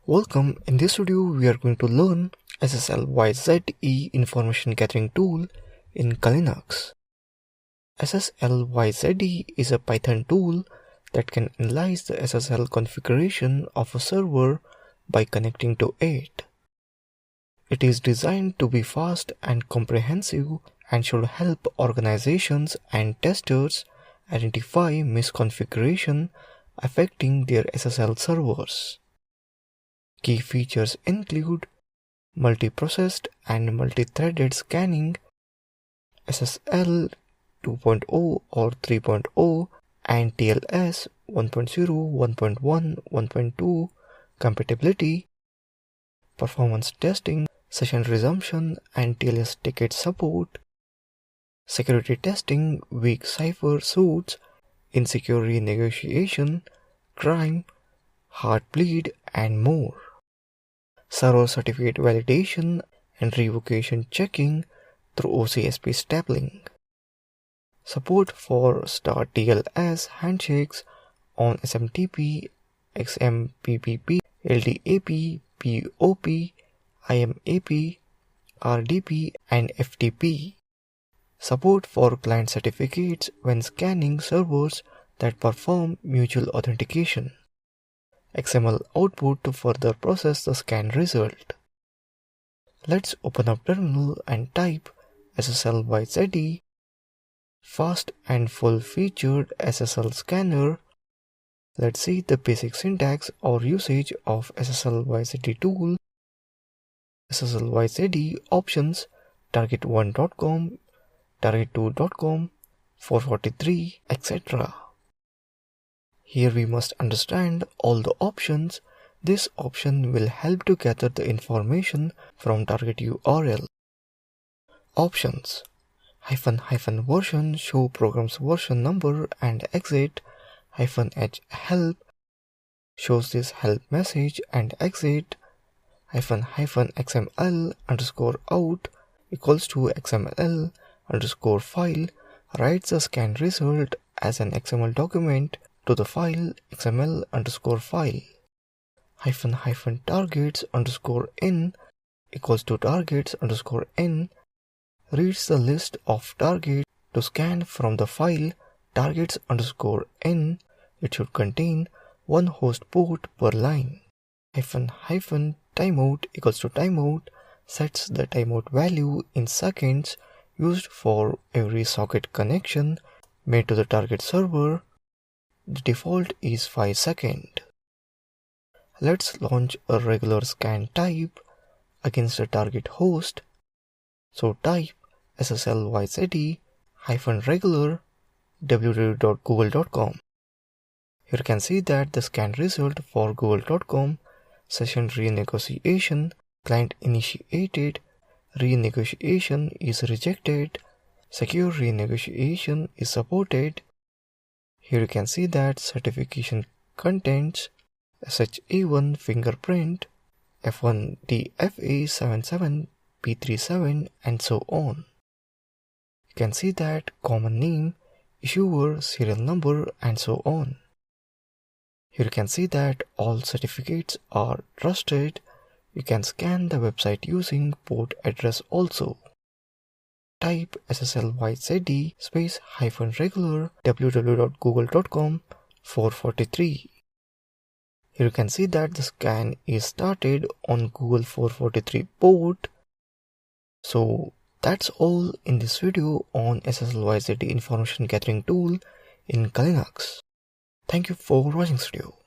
Welcome, in this video we are going to learn sslyze information gathering tool in Linux. sslyze is a Python tool that can analyze the SSL configuration of a server by connecting to it. It is designed to be fast and comprehensive and should help organizations and testers identify misconfiguration affecting their SSL servers. Key features include multi-processed and multi-threaded scanning, SSL 2.0 or 3.0 and TLS 1.0, 1.1, 1.2 compatibility, performance testing, session resumption and TLS ticket support, security testing, weak cipher suits, insecure renegotiation, crime, heartbleed and more. Server certificate validation and revocation checking through OCSP stapling. Support for star TLS handshakes on SMTP, XMPP, LDAP, POP, IMAP, RDP and FTP. Support for client certificates when scanning servers that perform mutual authentication. XML output to further process the scan result. Let's open up terminal and type sslyze, fast and full-featured SSL scanner. Let's see the basic syntax or usage of sslyze tool. sslyze options target1.com, target2.com, 443, etc. Here we must understand all the options. This option will help to gather the information from target URL. Options: -- version show program's version number and exit, -h help shows this help message and exit, -xml underscore out equals to xml underscore file writes the scan result as an XML document to the file xml underscore file, -- targets underscore n equals to targets underscore n reads the list of targets to scan from the file targets underscore n. It should contain one host port per line. -- timeout equals to timeout sets the timeout value in seconds used for every socket connection made to the target server. The default is 5 seconds. Let's launch a regular scan type against the target host. So type sslyze -regular www.google.com. Here you can see that the scan result for google.com, session renegotiation, client initiated, renegotiation is rejected, secure renegotiation is supported. Here you can see that certification contents SHA1 fingerprint, F1DFA77, P37 and so on. You can see that common name, issuer, serial number and so on. Here you can see that all certificates are trusted. You can scan the website using port address also. Type sslyze space -regular www.google.com 443. Here you can see that the scan is started on Google 443 port. So that's all in this video on sslyze information gathering tool in Linux. Thank you for watching this video.